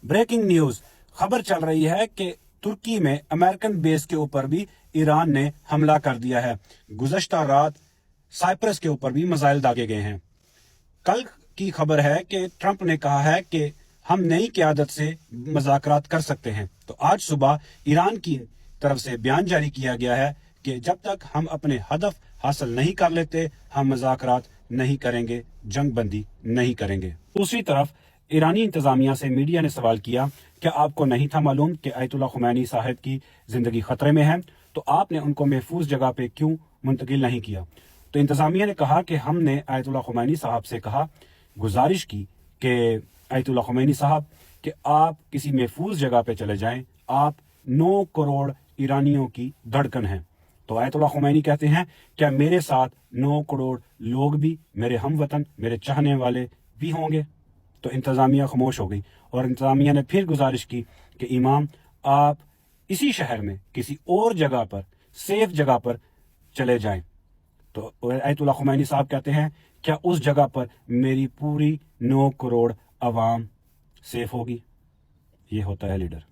Breaking news खबर चल रही है कि तुर्की में अमेरिकन बेस के ऊपर भी ईरान ने हमला कर दिया है। गुज़श्ता रात साइप्रस के ऊपर भी मिसाइल दागे गए हैं। कल की खबर है कि ट्रंप ने कहा है कि हम नई क़यादत से मुज़ाकरात कर सकते हैं। तो आज सुबह ईरान की तरफ से बयान जारी किया गया है कि जब तक हम अपने हदफ हासिल नहीं कर लेते हम मुज़ाकरात नहीं करेंगे, जंग बंदी नहीं करेंगे। दूसरी तरफ ईरानी इंतजामिया से मीडिया ने सवाल किया, क्या आपको नहीं था मालूम कि आयतुल्लाह खुमैनी साहब की जिंदगी खतरे में है, तो आपने उनको महफूज जगह पे क्यों मुंतकिल नहीं किया? तो इंतजामिया ने कहा कि हमने आयतुल्लाह खुमैनी साहब से कहा, गुजारिश की कि आयतुल्लाह खुमैनी साहब कि आप किसी महफूज जगह पे चले जाएं, आप 9 करोड़ ईरानियों की धड़कन हैं। तो आयतुल्लाह खुमैनी कहते हैं, क्या मेरे साथ 9 करोड़ लोग भी, मेरे हमवतन, मेरे चाहने वाले भी होंगे? तो इंतजामिया खामोश हो गई और इंतजामिया ने फिर गुजारिश की कि इमाम आप इसी शहर में किसी और जगह पर, सेफ जगह पर चले जाएं। तो आयतुल्लाह खुमैनी साहब कहते हैं, क्या उस जगह पर मेरी पूरी 9 करोड़ अवाम सेफ होगी? ये होता है लीडर।